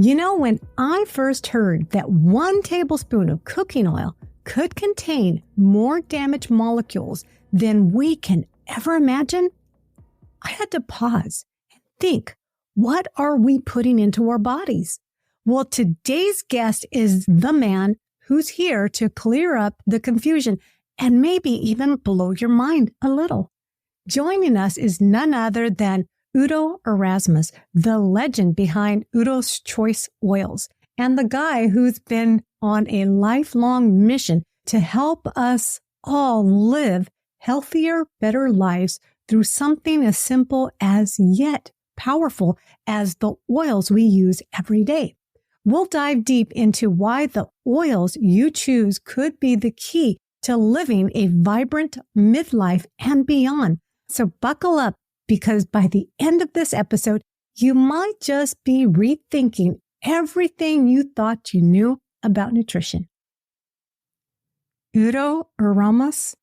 When I first heard that 1 tablespoon of cooking oil could contain more damaged molecules than we can ever imagine, I had to pause and think, what are we putting into our bodies? Well, today's guest is the man who's here to clear up the confusion and maybe even blow your mind a little. Joining us is none other than Udo Erasmus, the legend behind Udo's Choice Oils, and the guy who's been on a lifelong mission to help us all live healthier, better lives through something as simple as yet powerful as the oils we use every day. We'll dive deep into why the oils you choose could be the key to living a vibrant midlife and beyond. So buckle up, because by the end of this episode, you might just be rethinking everything you thought you knew about nutrition. Udo Erasmus,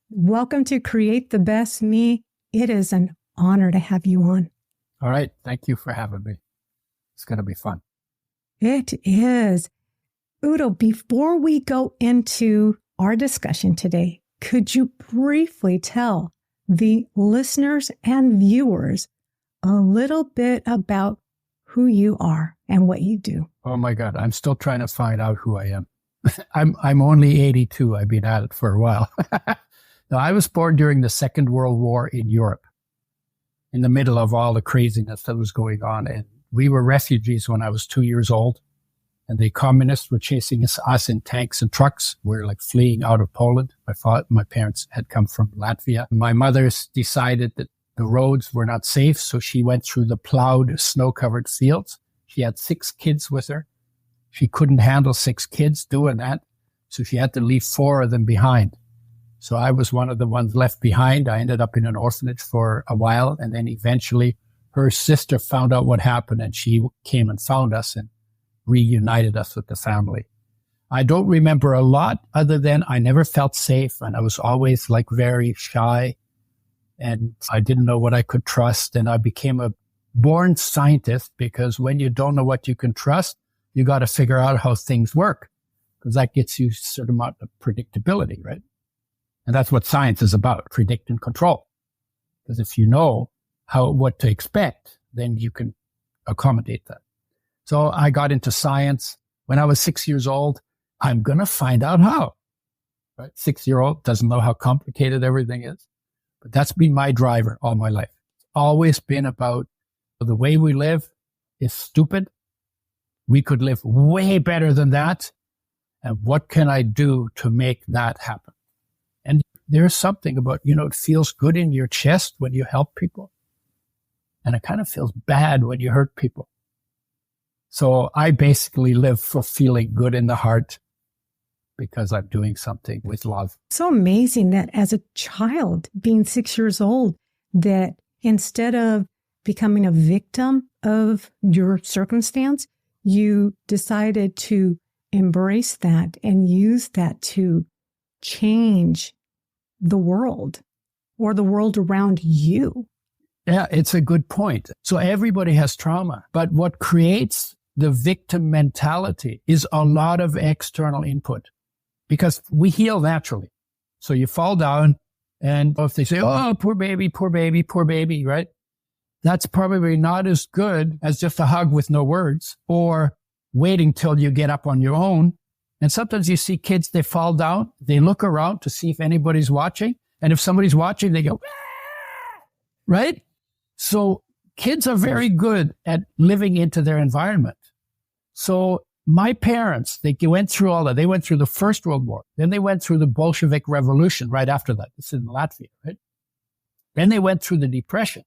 welcome to Create the Best Me. It is an honor to have you on. All right. Thank you for having me. It's going to be fun. It is. Udo, before we go into our discussion today, could you briefly tell the listeners and viewers a little bit about who you are and what you do? Oh my God. I'm still trying to find out who I am. I'm only 82. I've been at it for a while. Now, I was born during the Second World War in Europe, in the middle of all the craziness that was going on. And we were refugees when I was 2 years old. And the communists were chasing us in tanks and trucks. We were like fleeing out of Poland. My parents had come from Latvia. My mother decided that the roads were not safe, so she went through the plowed, snow-covered fields. She had 6 kids with her. She couldn't handle 6 kids doing that, so she had to leave 4 of them behind. So I was one of the ones left behind. I ended up in an orphanage for a while, and then eventually her sister found out what happened, and she came and found us and reunited us with the family. I don't remember a lot other than I never felt safe, and I was always like very shy, and I didn't know what I could trust. And I became a born scientist, because when you don't know what you can trust, you got to figure out how things work, because that gets you a certain amount of predictability, right? And that's what science is about, predict and control. Because if you know what to expect, then you can accommodate that. So I got into science when I was 6 years old. I'm going to find out how. Right? 6-year-old doesn't know how complicated everything is. But that's been my driver all my life. It's always been about the way we live is stupid. We could live way better than that. And what can I do to make that happen? And there's something about, it feels good in your chest when you help people. And it kind of feels bad when you hurt people. So I basically live for feeling good in the heart, because I'm doing something with love. So amazing that as a child, being 6 years old, that instead of becoming a victim of your circumstance, you decided to embrace that and use that to change the world or the world around you. Yeah, it's a good point. So everybody has trauma, but what creates the victim mentality is a lot of external input, because we heal naturally. So you fall down, and if they say, oh, poor baby, poor baby, poor baby, right? That's probably not as good as just a hug with no words, or waiting till you get up on your own. And sometimes you see kids, they fall down, they look around to see if anybody's watching. And if somebody's watching, they go, ah! Right? So kids are very good at living into their environment. So my parents, they went through all that. They went through the First World War. Then they went through the Bolshevik Revolution right after that. This is in Latvia, right? Then they went through the Depression.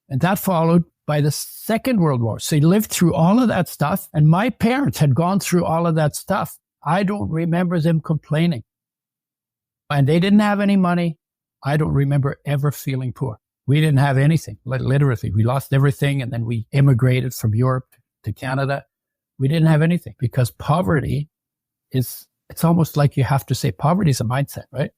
And that followed by the Second World War. So they lived through all of that stuff. And my parents had gone through all of that stuff. I don't remember them complaining. And they didn't have any money. I don't remember ever feeling poor. We didn't have anything, literally. We lost everything, and then we immigrated from Europe to Canada. We didn't have anything, because poverty it's almost like you have to say poverty is a mindset, right?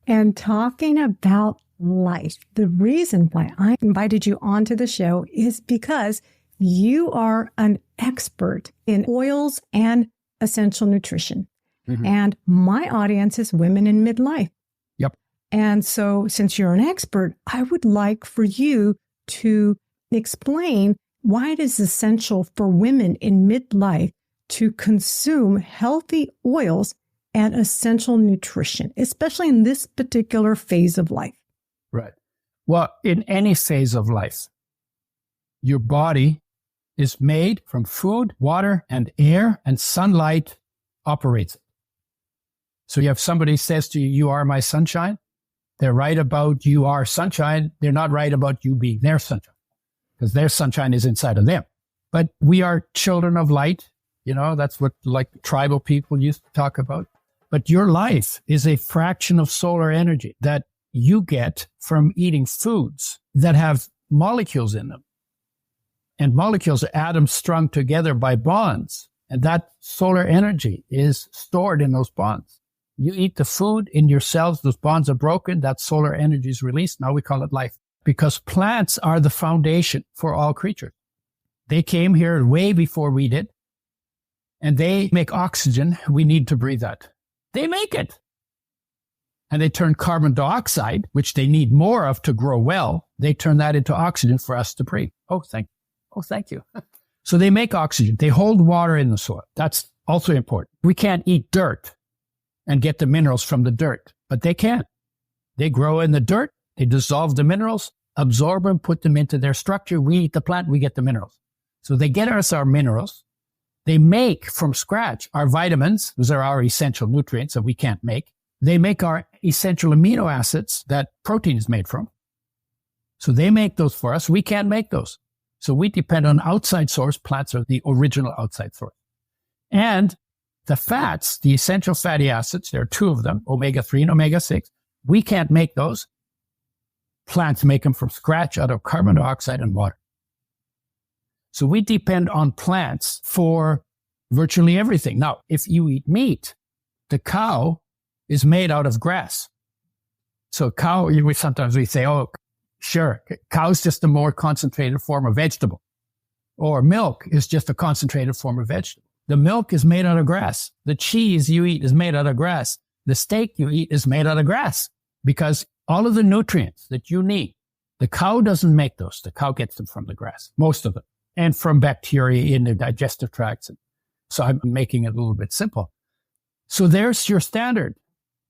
And talking about life, the reason why I invited you onto the show is because you are an expert in oils and essential nutrition. Mm-hmm. And my audience is women in midlife. Yep. And so since you're an expert, I would like for you to explain why it is essential for women in midlife to consume healthy oils and essential nutrition, especially in this particular phase of life. Right. Well, in any phase of life, your body is made from food, water, and air, and sunlight operates it. So you have somebody says to you, you are my sunshine. They're right about you are sunshine. They're not right about you being their sunshine, because their sunshine is inside of them. But we are children of light. You know, that's what like tribal people used to talk about. But your life is a fraction of solar energy that you get from eating foods that have molecules in them. And molecules are atoms strung together by bonds. And that solar energy is stored in those bonds. You eat the food in your cells, those bonds are broken, that solar energy is released. Now we call it life. Because plants are the foundation for all creatures. They came here way before we did. And they make oxygen. We need to breathe that. They make it. And they turn carbon dioxide, which they need more of to grow well. They turn that into oxygen for us to breathe. Oh, thank you. So they make oxygen. They hold water in the soil. That's also important. We can't eat dirt and get the minerals from the dirt, but they can. They grow in the dirt. They dissolve the minerals, absorb them, put them into their structure. We eat the plant, we get the minerals. So they get us our minerals. They make from scratch our vitamins. Those are our essential nutrients that we can't make. They make our essential amino acids that protein is made from. So they make those for us. We can't make those. So we depend on outside source. Plants are the original outside source. And the fats, the essential fatty acids, there are two of them, omega-3 and omega-6. We can't make those. Plants make them from scratch out of carbon dioxide and water. So we depend on plants for virtually everything. Now, if you eat meat, the cow is made out of grass. So cow, sometimes we say, oh, sure, cow's just a more concentrated form of vegetable. Or milk is just a concentrated form of vegetable. The milk is made out of grass. The cheese you eat is made out of grass. The steak you eat is made out of grass. Because all of the nutrients that you need, the cow doesn't make those. The cow gets them from the grass, most of them, and from bacteria in the digestive tracts. So I'm making it a little bit simple. So there's your standard.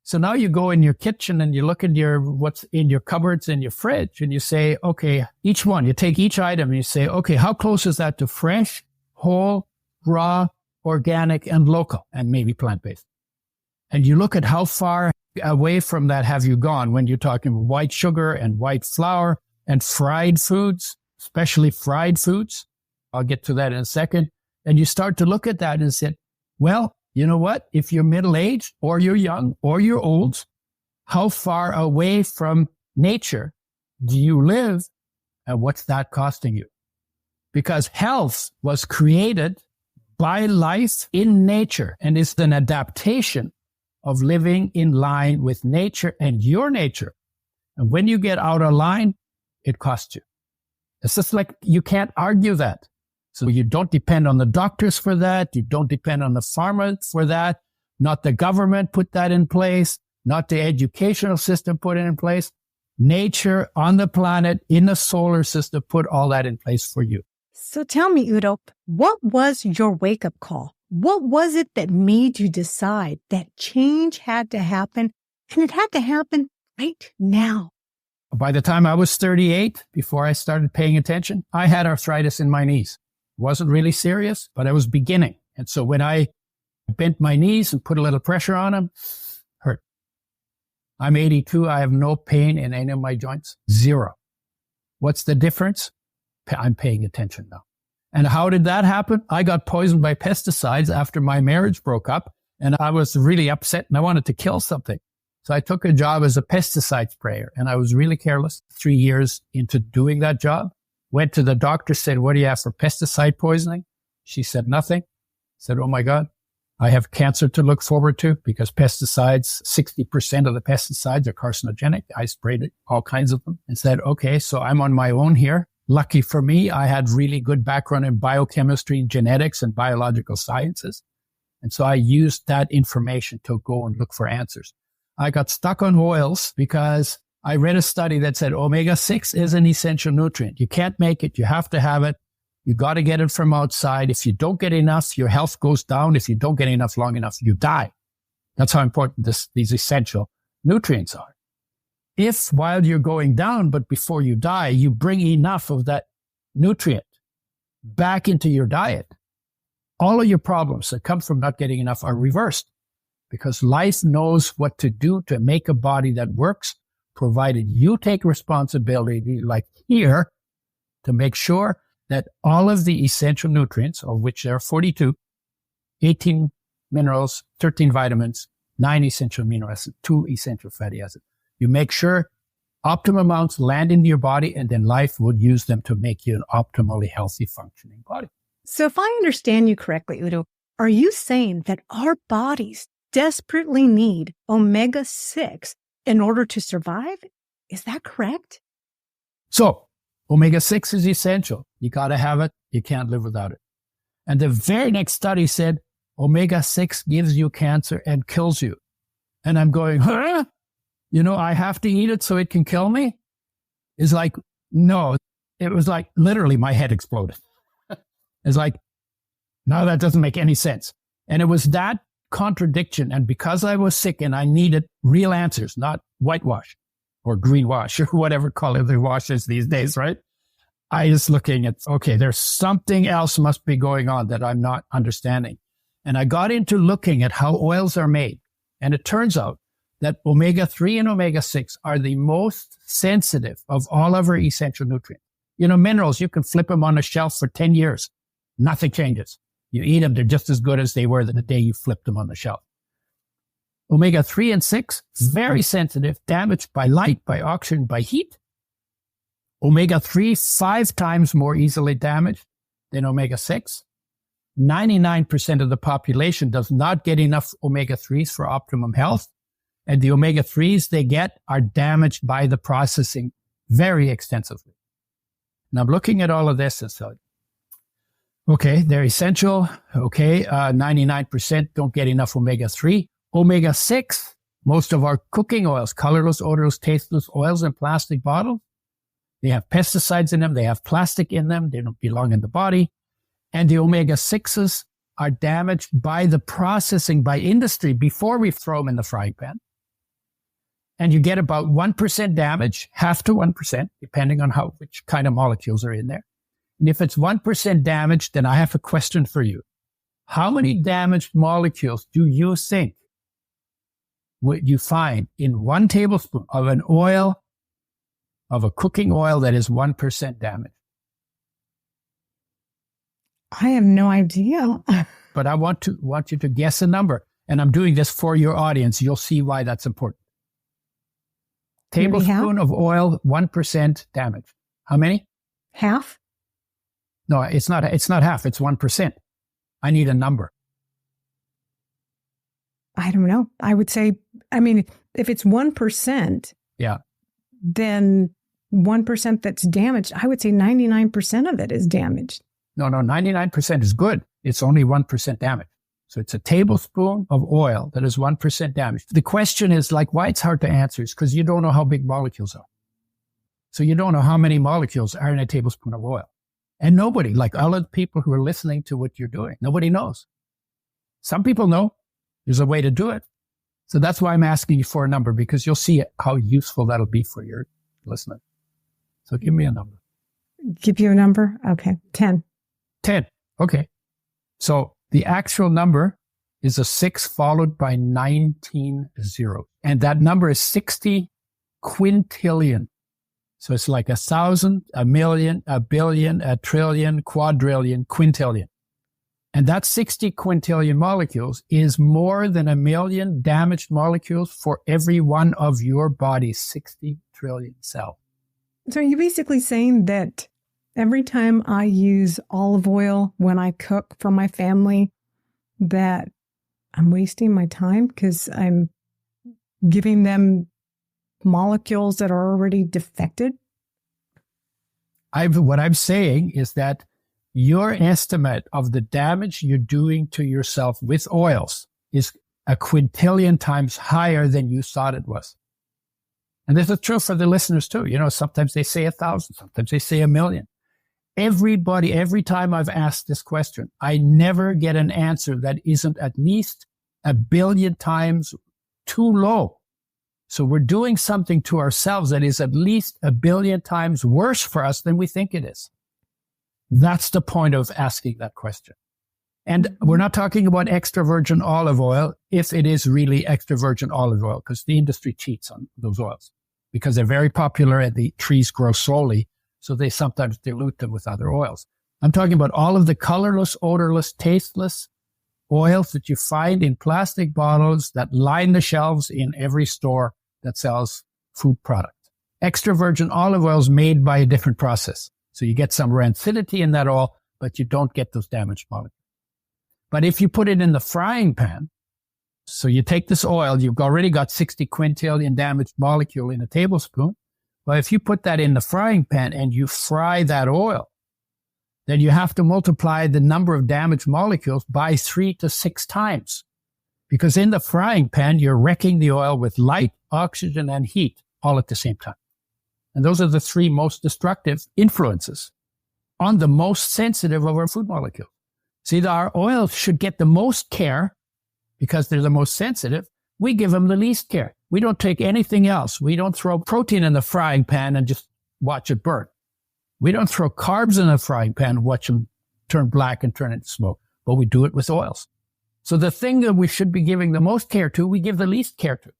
So now you go in your kitchen and you look at what's in your cupboards and your fridge and you say, okay, each one, you take each item and you say, okay, how close is that to fresh, whole, raw, organic, and local, and maybe plant-based? And you look at how far away from that have you gone when you're talking white sugar and white flour and fried foods, especially fried foods. I'll get to that in a second. And you start to look at that and say, well, you know what? If you're middle-aged or you're young or you're old, how far away from nature do you live and what's that costing you? Because health was created by life in nature and is an adaptation of living in line with nature and your nature. And when you get out of line, it costs you. It's just like you can't argue that. So you don't depend on the doctors for that. You don't depend on the pharma for that. Not the government put that in place. Not the educational system put it in place. Nature on the planet, in the solar system, put all that in place for you. So tell me, Udo, what was your wake-up call? What was it that made you decide that change had to happen, and it had to happen right now? By the time I was 38, before I started paying attention, I had arthritis in my knees. It wasn't really serious, but I was beginning. And so when I bent my knees and put a little pressure on them, hurt. I'm 82. I have no pain in any of my joints. Zero. What's the difference? I'm paying attention now. And how did that happen? I got poisoned by pesticides after my marriage broke up, and I was really upset and I wanted to kill something. So I took a job as a pesticide sprayer, and I was really careless. 3 years into doing that job, went to the doctor, said, what do you have for pesticide poisoning? She said nothing. Said, oh my God, I have cancer to look forward to because pesticides, 60% of the pesticides are carcinogenic. I sprayed all kinds of them and said, okay, so I'm on my own here. Lucky for me, I had really good background in biochemistry, genetics, and biological sciences. And so I used that information to go and look for answers. I got stuck on oils because I read a study that said omega-6 is an essential nutrient. You can't make it. You have to have it. You got to get it from outside. If you don't get enough, your health goes down. If you don't get enough long enough, you die. That's how important these essential nutrients are. If while you're going down, but before you die, you bring enough of that nutrient back into your diet, all of your problems that come from not getting enough are reversed, because life knows what to do to make a body that works, provided you take responsibility, like here, to make sure that all of the essential nutrients, of which there are 42, 18 minerals, 13 vitamins, 9 essential amino acids, 2 essential fatty acids. You make sure optimum amounts land into your body, and then life will use them to make you an optimally healthy, functioning body. So if I understand you correctly, Udo, are you saying that our bodies desperately need omega-6 in order to survive? Is that correct? So omega-6 is essential. You got to have it. You can't live without it. And the very next study said omega-6 gives you cancer and kills you. And I'm going, huh? I have to eat it so it can kill me? It's like, no. It was like literally my head exploded. It's like, no, that doesn't make any sense. And it was that contradiction. And because I was sick and I needed real answers, not whitewash or greenwash or whatever color the wash is these days, right? I was looking at, okay, there's something else must be going on that I'm not understanding. And I got into looking at how oils are made. And it turns out that omega-3 and omega-6 are the most sensitive of all of our essential nutrients. Minerals, you can flip them on a shelf for 10 years. Nothing changes. You eat them, they're just as good as they were the day you flipped them on the shelf. Omega-3 and 6, very sensitive, damaged by light, by oxygen, by heat. Omega-3, 5 times more easily damaged than omega-6. 99% of the population does not get enough omega-3s for optimum health. And the omega-3s they get are damaged by the processing very extensively. And I'm looking at all of this and so, okay, they're essential. Okay, 99% don't get enough omega-3. Omega-6, most of our cooking oils, colorless, odorless, tasteless oils in plastic bottles, they have pesticides in them. They have plastic in them. They don't belong in the body. And the omega-6s are damaged by the processing by industry before we throw them in the frying pan. And you get about 1% damage, half to 1%, depending on which kind of molecules are in there. And if it's 1% damage, then I have a question for you. How many damaged molecules do you think would you find in 1 tablespoon of an oil, of a cooking oil that is 1% damaged? I have no idea. But I want you to guess a number. And I'm doing this for your audience. You'll see why that's important. Tablespoon of oil, 1% damage. How many? Half? No, it's not half. It's 1%. I need a number. I don't know. I would say, if it's 1%, yeah, then 1% that's damaged, I would say 99% of it is damaged. No, 99% is good. It's only 1% damage. So it's a tablespoon of oil that is 1% damaged. The question is why it's hard to answer is because you don't know how big molecules are. So you don't know how many molecules are in a tablespoon of oil. And nobody, all of the people who are listening to what you're doing, nobody knows. Some people know there's a way to do it. So that's why I'm asking you for a number, because you'll see how useful that'll be for your listener. So give me a number. Give you a number? Okay. 10. 10. Okay. So the actual number is a 6 followed by 19 zeros. And that number is 60 quintillion. So it's like 1,000, 1,000,000, 1,000,000,000, 1,000,000,000,000, quadrillion, quintillion. And that 60 quintillion molecules is more than 1,000,000 damaged molecules for every one of your body's 60 trillion cells. So you're basically saying that every time I use olive oil when I cook for my family, that I'm wasting my time because I'm giving them molecules that are already defected? What I'm saying is that your estimate of the damage you're doing to yourself with oils is a quintillion times higher than you thought it was. And this is true for the listeners too. Sometimes they say 1,000, sometimes they say 1,000,000. Everybody, every time I've asked this question, I never get an answer that isn't at least 1,000,000,000 times too low. So we're doing something to ourselves that is at least 1,000,000,000 times worse for us than we think it is. That's the point of asking that question. And we're not talking about extra virgin olive oil if it is really extra virgin olive oil, because the industry cheats on those oils because they're very popular and the trees grow slowly. So they sometimes dilute them with other oils. I'm talking about all of the colorless, odorless, tasteless oils that you find in plastic bottles that line the shelves in every store that sells food products. Extra virgin olive oil is made by a different process. So you get some rancidity in that oil, but you don't get those damaged molecules. But if you put it in the frying pan, so you take this oil, you've already got 60 quintillion damaged molecule in a tablespoon. Well, if you put that in the frying pan and you fry that oil, then you have to multiply the number of damaged molecules by 3 to 6 times. Because in the frying pan, you're wrecking the oil with light, oxygen, and heat all at the same time. And those are the 3 most destructive influences on the most sensitive of our food molecules. See, our oils should get the most care because they're the most sensitive. We give them the least care. We don't take anything else. We don't throw protein in the frying pan and just watch it burn. We don't throw carbs in the frying pan and watch them turn black and turn into smoke, but we do it with oils. So the thing that we should be giving the most care to, we give the least care to.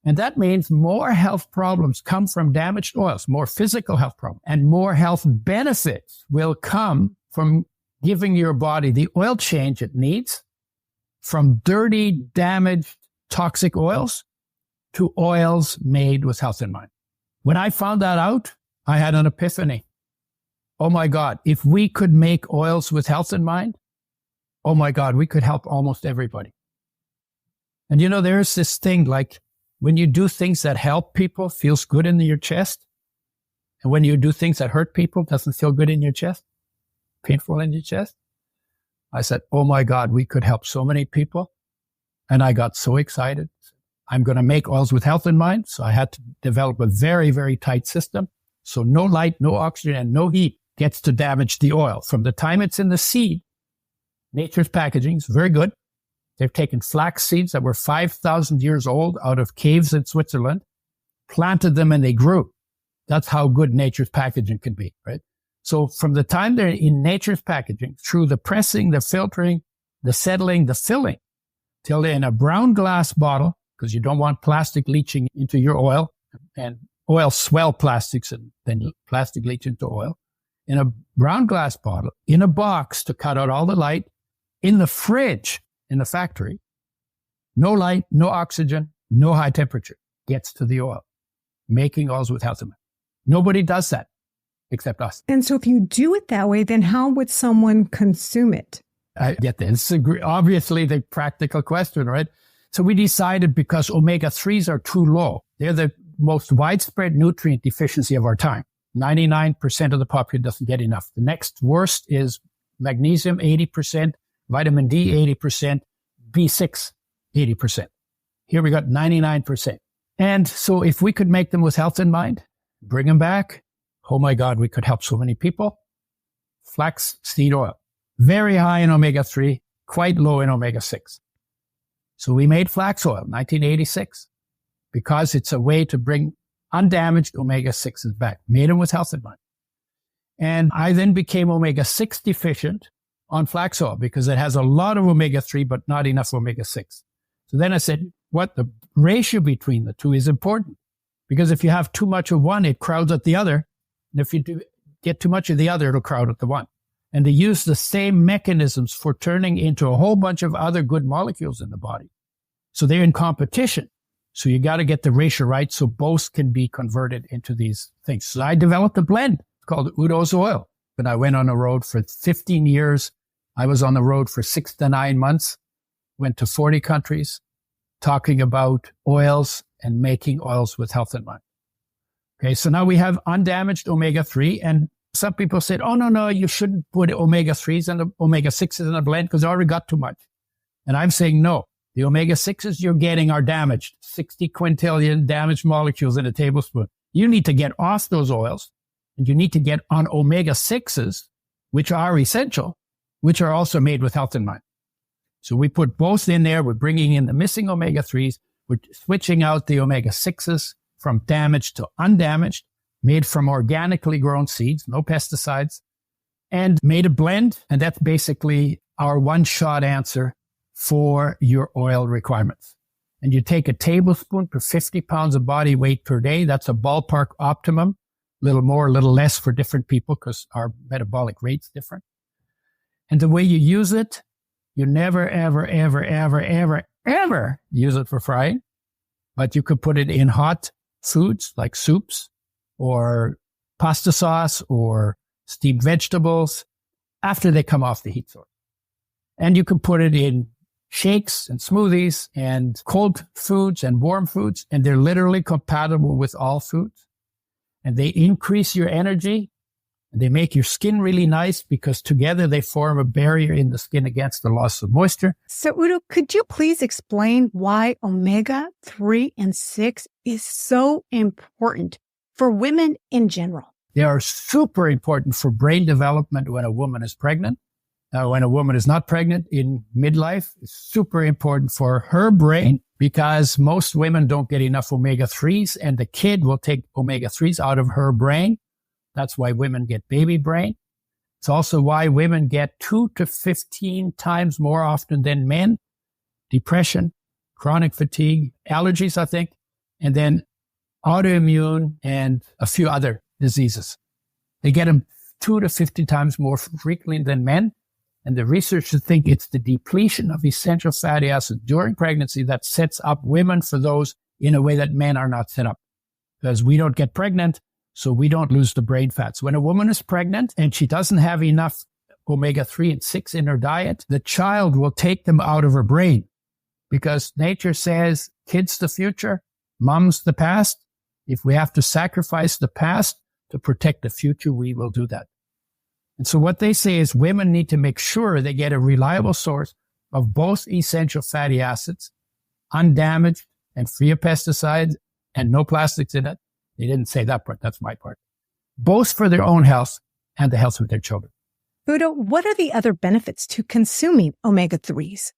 And that means more health problems come from damaged oils, more physical health problems, and more health benefits will come from giving your body the oil change it needs from dirty, damaged, toxic oils to oils made with health in mind. When I found that out, I had an epiphany. Oh my God, if we could make oils with health in mind, oh my God, we could help almost everybody. And there's this thing like when you do things that help people, feels good in your chest. And when you do things that hurt people, doesn't feel good in your chest, painful in your chest. I said, oh my God, we could help so many people. And I got so excited. I'm going to make oils with health in mind. So I had to develop a very, very tight system. So no light, no oxygen, and no heat gets to damage the oil. From the time it's in the seed, nature's packaging is very good. They've taken flax seeds that were 5,000 years old out of caves in Switzerland, planted them, and they grew. That's how good nature's packaging can be, right? So from the time they're in nature's packaging, through the pressing, the filtering, the settling, the filling, till they're in a brown glass bottle, because you don't want plastic leaching into your oil, and oil swell plastics and then plastic leach into oil, in a brown glass bottle, in a box to cut out all the light, in the fridge, in the factory, no light, no oxygen, no high temperature gets to the oil, making oils with health in mind. Nobody does that except us. And so if you do it that way, then how would someone consume it? I get this. Obviously, the practical question, right? So we decided because omega-3s are too low. They're the most widespread nutrient deficiency of our time. 99% of the population doesn't get enough. The next worst is magnesium, 80%, vitamin D, 80%, B6, 80%. Here we got 99%. And so if we could make them with health in mind, bring them back, oh my God, we could help so many people. Flax seed oil, very high in omega-3, quite low in omega-6. So we made flax oil, 1986, because it's a way to bring undamaged omega-6s back, made them with health in mind. And I then became omega-6 deficient on flax oil because it has a lot of omega-3, but not enough omega-6. So then I said, the ratio between the two is important because if you have too much of one, it crowds out the other. And if you get too much of the other, it'll crowd out the one. And they use the same mechanisms for turning into a whole bunch of other good molecules in the body. So they're in competition. So you got to get the ratio right so both can be converted into these things. So I developed a blend called Udo's Oil. But I went on the road for 15 years. I was on the road for 6 to 9 months, went to 40 countries, talking about oils and making oils with health in mind. Okay, so now we have undamaged omega-3, and Some people said, oh, no, you shouldn't put omega-3s and omega-6s in a blend because I already got too much. And I'm saying, no, the omega-6s you're getting are damaged, 60 quintillion damaged molecules in a tablespoon. You need to get off those oils, and you need to get on omega-6s, which are essential, which are also made with health in mind. So we put both in there. We're bringing in the missing omega-3s. We're switching out the omega-6s from damaged to undamaged, made from organically grown seeds, no pesticides, and made a blend. And that's basically our one-shot answer for your oil requirements. And you take a tablespoon per 50 pounds of body weight per day. That's a ballpark optimum. A little more, a little less for different people because our metabolic rate's different. And the way you use it, you never, ever, ever, ever, ever, ever use it for frying. But you could put it in hot foods like soups or pasta sauce or steamed vegetables after they come off the heat source. And you can put it in shakes and smoothies and cold foods and warm foods, and they're literally compatible with all foods. And they increase your energy, and they make your skin really nice because together they form a barrier in the skin against the loss of moisture. So Udo, could you please explain why omega-3 and 6 is so important for women in general? They are super important for brain development when a woman is pregnant. When a woman is not pregnant in midlife, it's super important for her brain because most women don't get enough omega-3s, and the kid will take omega-3s out of her brain. That's why women get baby brain. It's also why women get 2 to 15 times more often than men, depression, chronic fatigue, allergies, I think, and then autoimmune and a few other diseases. They get them 2 to 50 times more frequently than men. And the researchers think it's the depletion of essential fatty acids during pregnancy that sets up women for those in a way that men are not set up. Because we don't get pregnant, so we don't lose the brain fats. When a woman is pregnant and she doesn't have enough omega-3 and 6 in her diet, the child will take them out of her brain. Because nature says, kids the future, mom's the past. If we have to sacrifice the past to protect the future, we will do that. And so what they say is women need to make sure they get a reliable source of both essential fatty acids, undamaged and free of pesticides and no plastics in it. They didn't say that part. That's my part. Both for their own health and the health of their children. Udo, what are the other benefits to consuming omega-3s?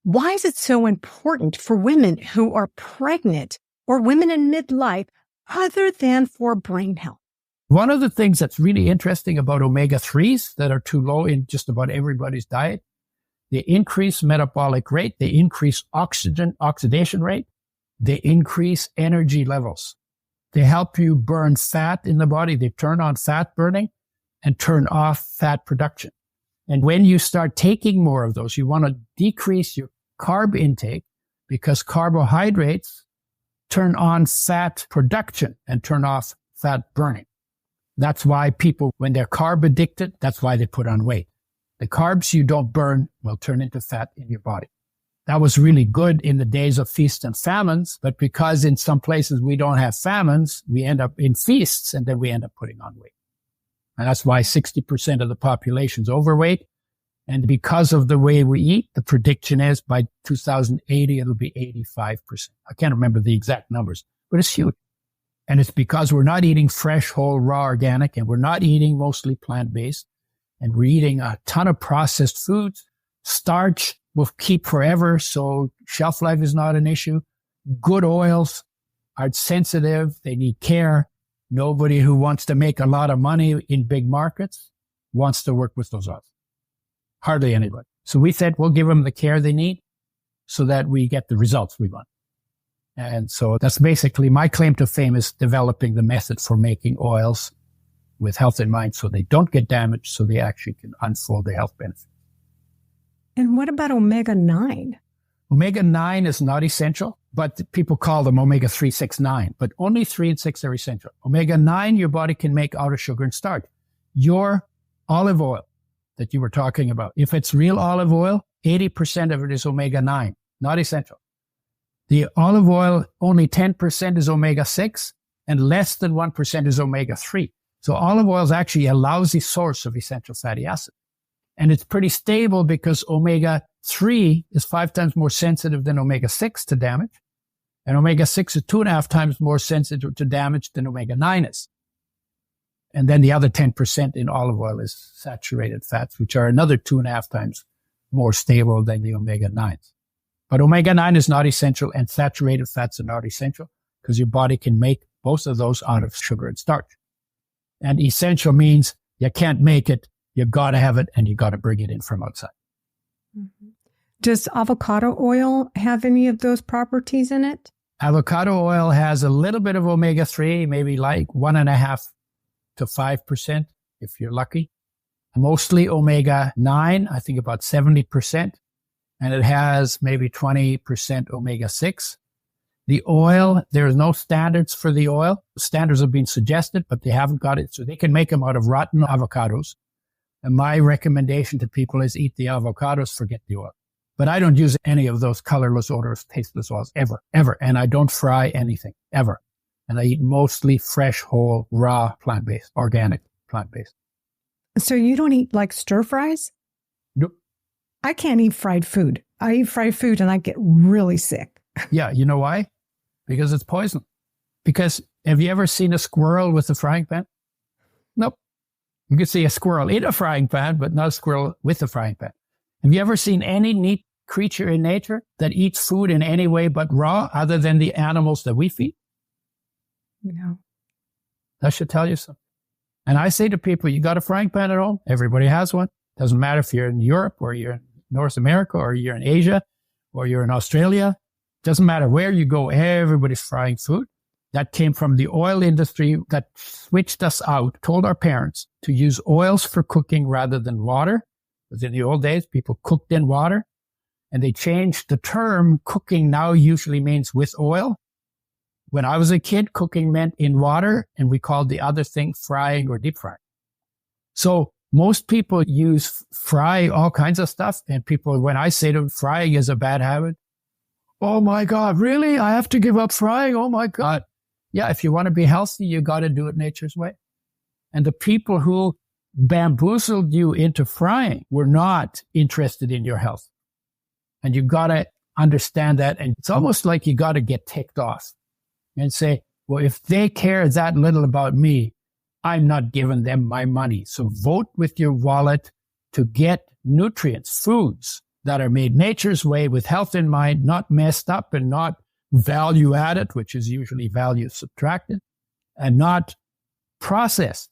Why is it so important for women who are pregnant or women in midlife other than for brain health? One of the things that's really interesting about omega-3s that are too low in just about everybody's diet, they increase metabolic rate, they increase oxidation rate, they increase energy levels. They help you burn fat in the body. They turn on fat burning and turn off fat production. And when you start taking more of those, you want to decrease your carb intake because carbohydrates turn on fat production and turn off fat burning. That's why people, when they're carb addicted, that's why they put on weight. The carbs you don't burn will turn into fat in your body. That was really good in the days of feasts and famines, but because in some places we don't have famines, we end up in feasts and then we end up putting on weight. And that's why 60% of the population is overweight. And because of the way we eat, the prediction is by 2080, it'll be 85%. I can't remember the exact numbers, but it's huge. And it's because we're not eating fresh, whole, raw, organic, and we're not eating mostly plant-based. And we're eating a ton of processed foods. Starch will keep forever, so shelf life is not an issue. Good oils are sensitive. They need care. Nobody who wants to make a lot of money in big markets wants to work with those oils. Hardly anybody. So we said we'll give them the care they need so that we get the results we want. And so that's basically my claim to fame, is developing the method for making oils with health in mind so they don't get damaged, so they actually can unfold the health benefits. And what about omega-9? Omega-9 is not essential, but people call them omega-3, 6, 9. But only 3 and 6 are essential. Omega-9, your body can make out of sugar and starch. Your olive oil that you were talking about, if it's real olive oil, 80% of it is omega-9, not essential. The olive oil, only 10% is omega-6 and less than 1% is omega-3. So olive oil is actually a lousy source of essential fatty acid. And it's pretty stable because omega-3 is 5 times more sensitive than omega-6 to damage. And omega-6 is 2.5 times more sensitive to damage than omega-9 is. And then the other 10% in olive oil is saturated fats, which are another 2.5 times more stable than the omega-9s. But omega-9 is not essential and saturated fats are not essential because your body can make both of those out of sugar and starch. And essential means you can't make it, you got to have it, and you got to bring it in from outside. Mm-hmm. Does avocado oil have any of those properties in it? Avocado oil has a little bit of omega-3, maybe like 1.5 to 5%, if you're lucky. Mostly omega-9, I think about 70%. And it has maybe 20% omega-6. The oil, there's no standards for the oil. Standards have been suggested, but they haven't got it. So they can make them out of rotten avocados. And my recommendation to people is eat the avocados, forget the oil. But I don't use any of those colorless, odorless, tasteless oils ever. And I don't fry anything, ever. And I eat mostly fresh, whole, raw, plant-based, organic, plant-based. So you don't eat like stir fries? Nope. I can't eat fried food. I eat fried food and I get really sick. Yeah, you know why? Because it's poison. Because have you ever seen a squirrel with a frying pan? Nope. You can see a squirrel in a frying pan, but not a squirrel with a frying pan. Have you ever seen any neat creature in nature that eats food in any way but raw other than the animals that we feed? No. That should tell you something. And I say to people, you got a frying pan at home? Everybody has one. Doesn't matter if you're in Europe or you're in North America or you're in Asia or you're in Australia. Doesn't matter where you go, everybody's frying food. That came from the oil industry that switched us out, told our parents to use oils for cooking rather than water. Because in the old days, people cooked in water. And they changed the term cooking now usually means with oil. When I was a kid, cooking meant in water, and we called the other thing frying or deep frying. So most people use fry all kinds of stuff. And people, when I say to them, frying is a bad habit. Oh my God, really? I have to give up frying? Oh my God. Yeah, if you want to be healthy, you got to do it nature's way. And the people who bamboozled you into frying were not interested in your health. And you got to understand that. And it's almost like you got to get ticked off and say, well, if they care that little about me, I'm not giving them my money. So vote with your wallet to get nutrients, foods that are made nature's way with health in mind, not messed up and not value added, which is usually value subtracted, and not processed.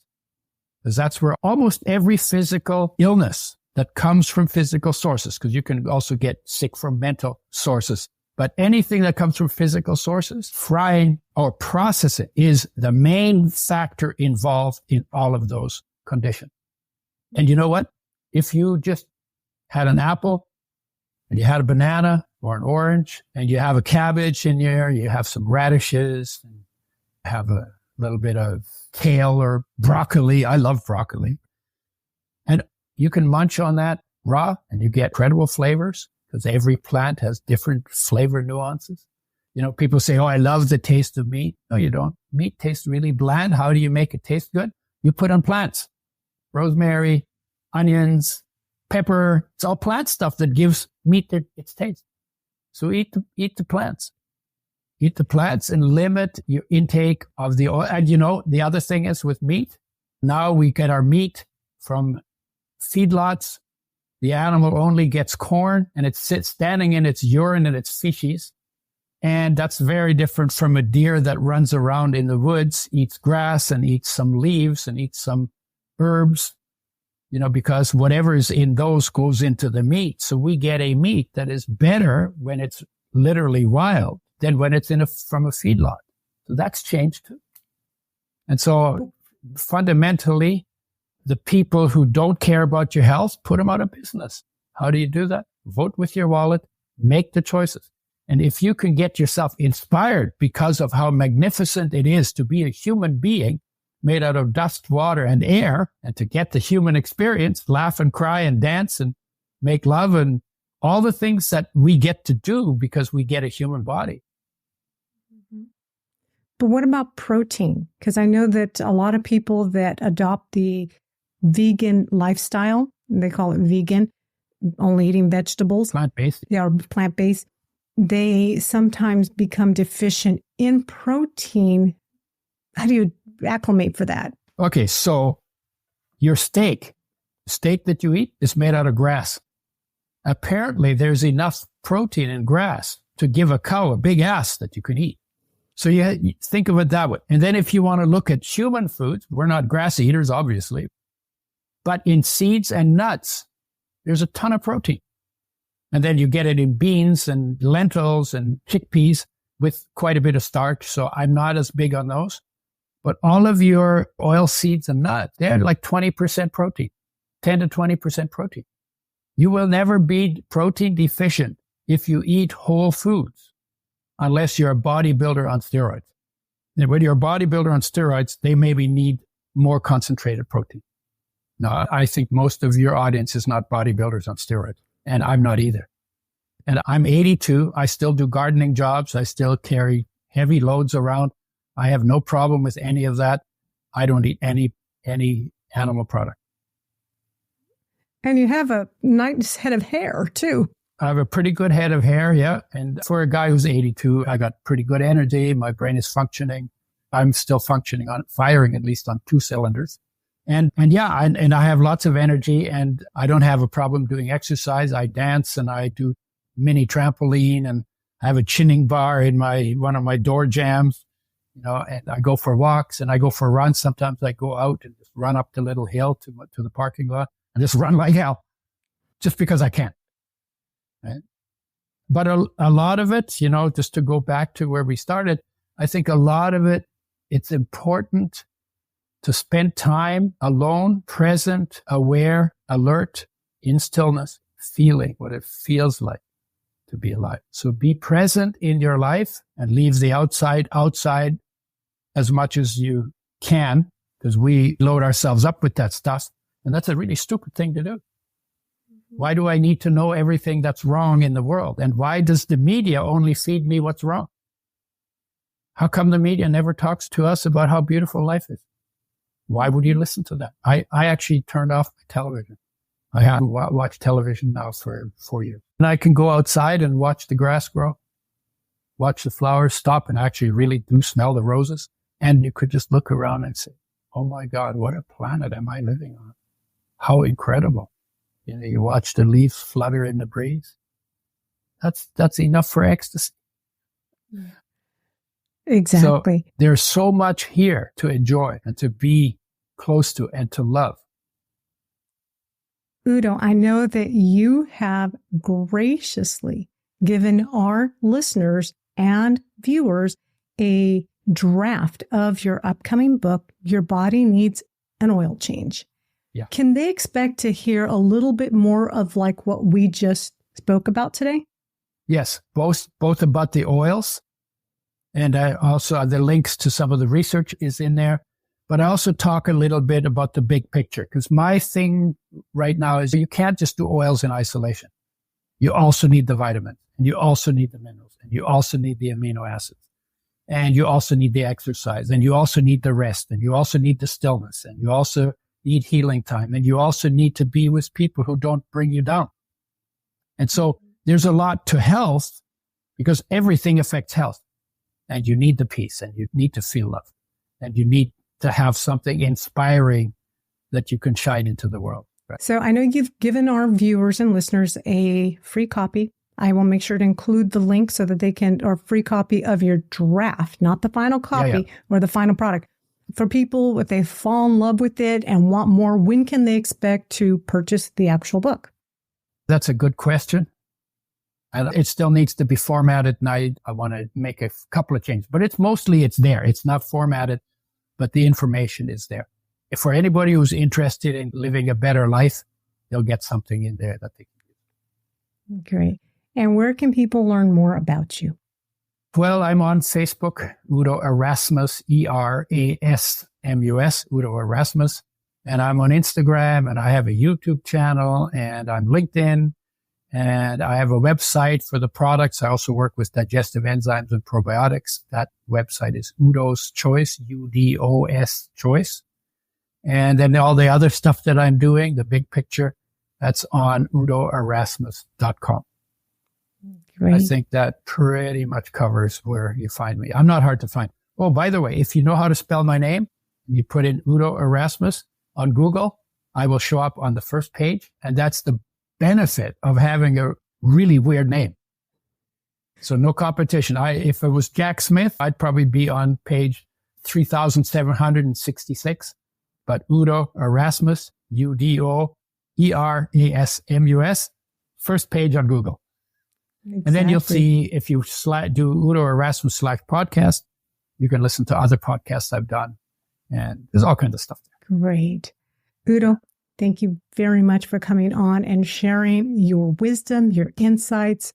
Because that's where almost every physical illness that comes from physical sources, because you can also get sick from mental sources. But anything that comes from physical sources, frying or processing is the main factor involved in all of those conditions. And you know what? If you just had an apple and you had a banana or an orange and you have a cabbage in there, you have some radishes, and have a little bit of kale or broccoli. I love broccoli. And you can munch on that raw and you get incredible flavors because every plant has different flavor nuances. You know, people say, oh, I love the taste of meat. No, you don't. Meat tastes really bland. How do you make it taste good? You put on plants, rosemary, onions, pepper. It's all plant stuff that gives meat its taste. So eat the plants. Eat the plants and limit your intake of the oil. And you know, the other thing is with meat, now we get our meat from feedlots. The animal only gets corn and it sits standing in its urine and its feces. And that's very different from a deer that runs around in the woods, eats grass and eats some leaves and eats some herbs, you know, because whatever is in those goes into the meat. So we get a meat that is better when it's literally wild than when it's from a feedlot. So that's changed too. And so fundamentally, the people who don't care about your health, put them out of business. How do you do that? Vote with your wallet, make the choices. And if you can get yourself inspired because of how magnificent it is to be a human being made out of dust, water, and air, and to get the human experience, laugh and cry and dance and make love and all the things that we get to do because we get a human body. But what about protein? Because I know that a lot of people that adopt the vegan lifestyle, they call it vegan, only eating vegetables. Plant-based. Yeah, or plant-based. They sometimes become deficient in protein. How do you acclimate for that? Okay, so your steak that you eat is made out of grass. Apparently, there's enough protein in grass to give a cow a big ass that you can eat. So you think of it that way. And then if you want to look at human foods, we're not grass eaters, obviously, but in seeds and nuts, there's a ton of protein. And then you get it in beans and lentils and chickpeas with quite a bit of starch. So I'm not as big on those. But all of your oil seeds and nuts, they're like 20% protein, 10 to 20% protein. You will never be protein deficient if you eat whole foods, unless you're a bodybuilder on steroids. And when you're a bodybuilder on steroids, they maybe need more concentrated protein. Now, I think most of your audience is not bodybuilders on steroids, and I'm not either. And I'm 82. I still do gardening jobs. I still carry heavy loads around. I have no problem with any of that. I don't eat any animal product. And you have a nice head of hair, too. I have a pretty good head of hair, yeah. And for a guy who's 82, I got pretty good energy. My brain is functioning. I'm still functioning firing at least on 2 cylinders. And I have lots of energy, and I don't have a problem doing exercise. I dance and I do mini trampoline, and I have a chinning bar in one of my door jams, and I go for walks and I go for runs. Sometimes I go out and just run up the little hill to the parking lot and just run like hell just because I can. Right? But a lot of it, just to go back to where we started, I think a lot of it, it's important to spend time alone, present, aware, alert, in stillness, feeling what it feels like to be alive. So be present in your life and leave the outside as much as you can, because we load ourselves up with that stuff. And that's a really stupid thing to do. Why do I need to know everything that's wrong in the world? And why does the media only feed me what's wrong? How come the media never talks to us about how beautiful life is? Why would you listen to that? I actually turned off my television. I haven't watched television now for 4 years. And I can go outside and watch the grass grow, watch the flowers, stop and actually really do smell the roses. And you could just look around and say, oh my God, what a planet am I living on? How incredible. You watch the leaves flutter in the breeze. That's enough for ecstasy. Exactly. So there's so much here to enjoy and to be close to and to love. Udo, I know that you have graciously given our listeners and viewers a draft of your upcoming book, Your Body Needs an Oil Change. Yeah. Can they expect to hear a little bit more of like what we just spoke about today? Yes, both about the oils, and also the links to some of the research is in there. But I also talk a little bit about the big picture, because my thing right now is you can't just do oils in isolation. You also need the vitamins, and you also need the minerals, and you also need the amino acids, and you also need the exercise, and you also need the rest, and you also need the stillness, and you also need healing time, and you also need to be with people who don't bring you down. And so there's a lot to health, because everything affects health, and you need the peace, and you need to feel love, and you need to have something inspiring that you can shine into the world. Right? So I know you've given our viewers and listeners a free copy. I will make sure to include the link so that they can, or free copy of your draft, not the final copy or the final product. For people, if they fall in love with it and want more, when can they expect to purchase the actual book? That's a good question. And it still needs to be formatted. And I want to make a couple of changes, but it's there. It's not formatted, but the information is there. If for anybody who's interested in living a better life, they'll get something in there that they can use. Great. And where can people learn more about you? Well, I'm on Facebook, Udo Erasmus, Erasmus, Udo Erasmus. And I'm on Instagram, and I have a YouTube channel, and I'm LinkedIn, And I have a website for the products. I also work with digestive enzymes and probiotics. That website is Udo's Choice, UDOS Choice. And then all the other stuff that I'm doing, the big picture, that's on udoerasmus.com. Great. I think that pretty much covers where you find me. I'm not hard to find. Oh, by the way, if you know how to spell my name, you put in Udo Erasmus on Google, I will show up on the first page. And that's the benefit of having a really weird name. So no competition. If it was Jack Smith, I'd probably be on page 3,766. But Udo Erasmus, UDOERASMUS, first page on Google. Exactly. And then you'll see if you do Udo Erasmus /podcast, you can listen to other podcasts I've done. And there's all kinds of stuff there. Great. Udo, thank you very much for coming on and sharing your wisdom, your insights.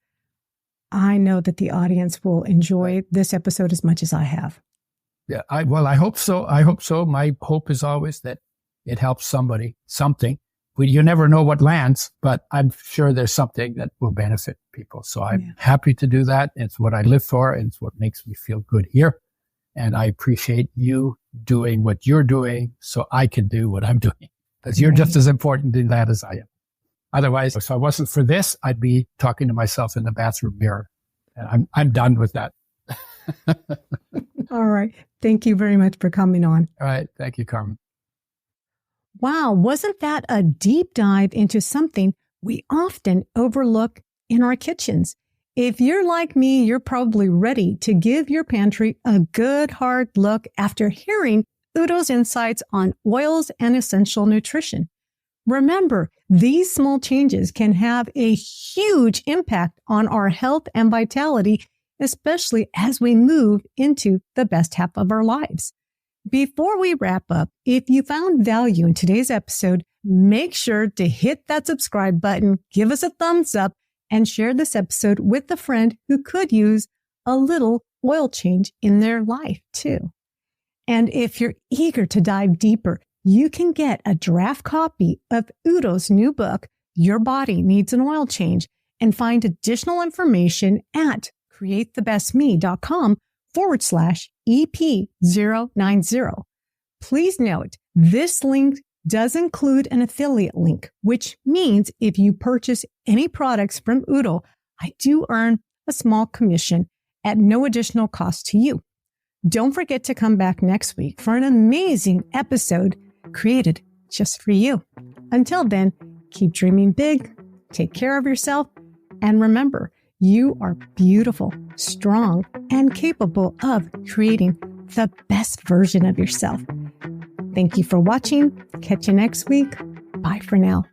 I know that the audience will enjoy this episode as much as I have. Yeah, I hope so. I hope so. My hope is always that it helps somebody, something. You never know what lands, but I'm sure there's something that will benefit people. So I'm happy to do that. It's what I live for. And it's what makes me feel good here. And I appreciate you doing what you're doing so I can do what I'm doing. Because you're just as important in that as I am. Otherwise, if I wasn't for this, I'd be talking to myself in the bathroom mirror. And I'm done with that. All right. Thank you very much for coming on. All right. Thank you, Carmen. Wow. Wasn't that a deep dive into something we often overlook in our kitchens? If you're like me, you're probably ready to give your pantry a good hard look after hearing Udo's insights on oils and essential nutrition. Remember, these small changes can have a huge impact on our health and vitality, especially as we move into the best half of our lives. Before we wrap up, if you found value in today's episode, make sure to hit that subscribe button, give us a thumbs up, and share this episode with a friend who could use a little oil change in their life too. And if you're eager to dive deeper, you can get a draft copy of Udo's new book, Your Body Needs an Oil Change, and find additional information at createthebestme.com/EP090. Please note, this link does include an affiliate link, which means if you purchase any products from Udo, I do earn a small commission at no additional cost to you. Don't forget to come back next week for an amazing episode created just for you. Until then, keep dreaming big, take care of yourself, and remember, you are beautiful, strong, and capable of creating the best version of yourself. Thank you for watching. Catch you next week. Bye for now.